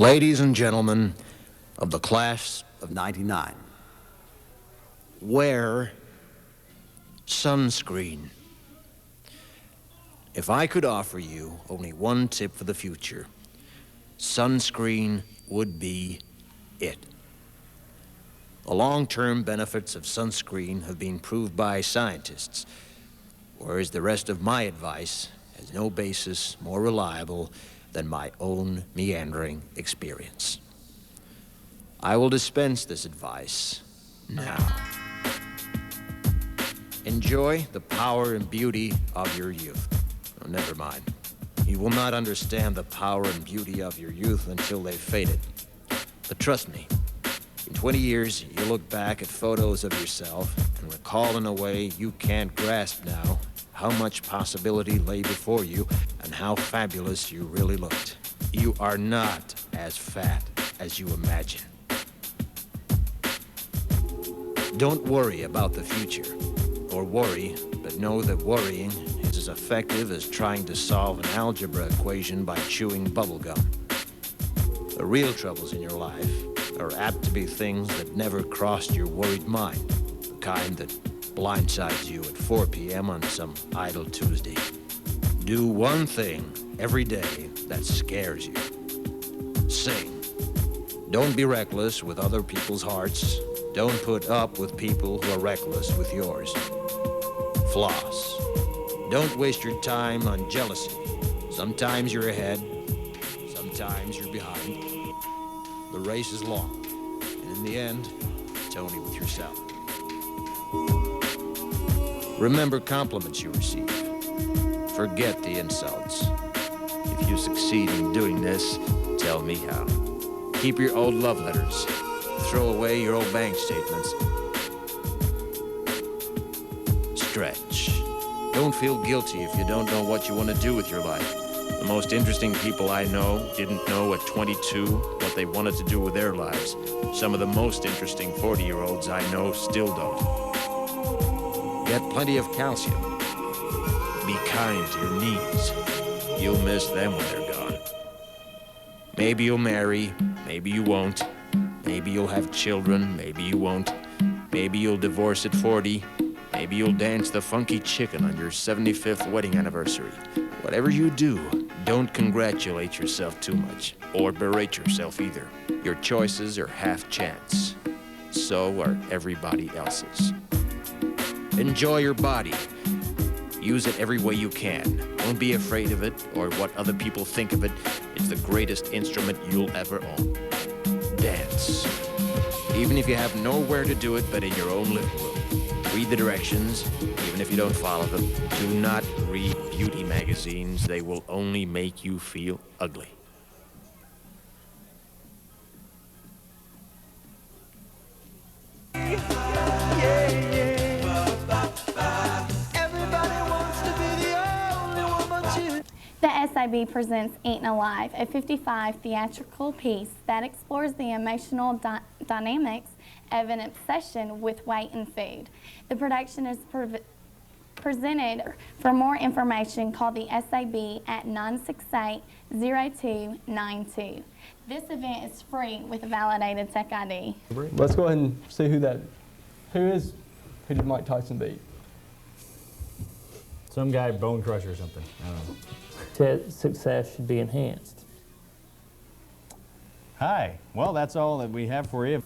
Ladies and gentlemen of the class of '99, wear sunscreen. If I could offer you only one tip for the future, sunscreen would be it. The long-term benefits of sunscreen have been proved by scientists, whereas the rest of my advice has no basis more reliable than my own meandering experience. I will dispense this advice now. Enjoy the power and beauty of your youth. Oh, never mind. You will not understand the power and beauty of your youth until they've faded. But trust me, in 20 years, you'll look back at photos of yourself and recall in a way you can't grasp now how much possibility lay before you and how fabulous you really looked. You are not as fat as you imagine. Don't worry about the future, or worry, but know that worrying is as effective as trying to solve an algebra equation by chewing bubblegum. The real troubles in your life are apt to be things that never crossed your worried mind, the kind that blindsides you at 4 p.m. on some idle Tuesday. Do one thing every day that scares you. Sing. Don't be reckless with other people's hearts. Don't put up with people who are reckless with yours. Floss. Don't waste your time on jealousy. Sometimes you're ahead, sometimes you're behind. The race is long, and in the end, it's only with yourself. Remember compliments you receive. Forget the insults. If you succeed in doing this, tell me how. Keep your old love letters. Throw away your old bank statements. Stretch. Don't feel guilty if you don't know what you want to do with your life. The most interesting people I know didn't know at 22 what they wanted to do with their lives. Some of the most interesting 40-year-olds I know still don't. Get plenty of calcium. Be kind to your knees. You'll miss them when they're gone. Maybe you'll marry, maybe you won't. Maybe you'll have children, maybe you won't. Maybe you'll divorce at 40. Maybe you'll dance the funky chicken on your 75th wedding anniversary. Whatever you do, don't congratulate yourself too much, or berate yourself either. Your choices are half chance. So are everybody else's. Enjoy your body. Use it every way you can. Don't be afraid of it or what other people think of it. It's the greatest instrument you'll ever own. Dance. Even if you have nowhere to do it but in your own living room. Read the directions, even if you don't follow them. Do not read beauty magazines. They will only make you feel ugly. The SAB presents Eaten Alive, a 55 theatrical piece that explores the emotional dynamics of an obsession with weight and food. The production is presented. For more information, call the SAB at 968-0292. This event is free with a validated Tech ID. Let's go ahead and see who did Mike Tyson beat? Some guy, Bone Crusher or something. I don't know. Success should be enhanced. Hi. Well, that's all that we have for you.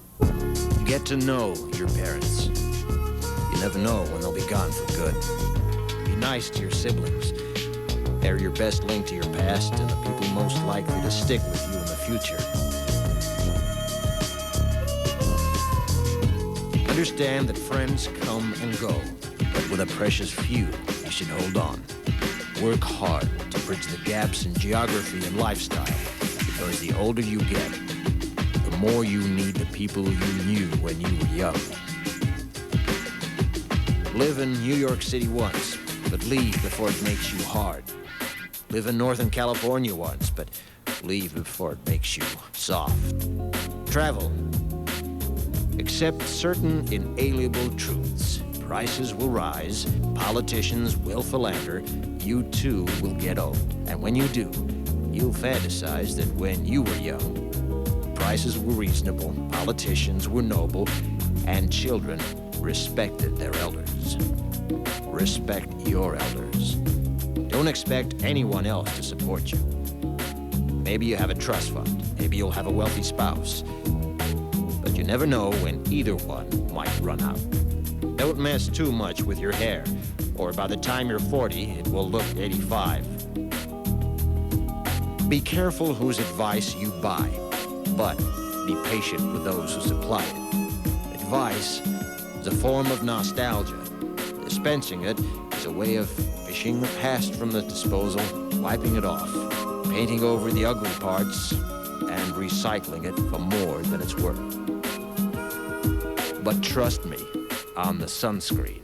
Get to know your parents. You never know when they'll be gone for good. Be nice to your siblings. They're your best link to your past and the people most likely to stick with you in the future. Understand that friends come and go, but with a precious few, you should hold on. Work hard to bridge the gaps in geography and lifestyle, because the older you get, the more you need the people you knew when you were young. Live in New York City once, but leave before it makes you hard. Live in Northern California once, but leave before it makes you soft. Travel. Accept certain inalienable truths. Prices will rise, politicians will philander, you too will get old. And when you do, you'll fantasize that when you were young, prices were reasonable, politicians were noble, and children respected their elders. Respect your elders. Don't expect anyone else to support you. Maybe you have a trust fund. Maybe you'll have a wealthy spouse. But you never know when either one might run out. Don't mess too much with your hair, or by the time you're 40, it will look 85. Be careful whose advice you buy, but be patient with those who supply it. Advice is a form of nostalgia. Dispensing it is a way of fishing the past from the disposal, wiping it off, painting over the ugly parts, and recycling it for more than it's worth. But trust me on the sunscreen.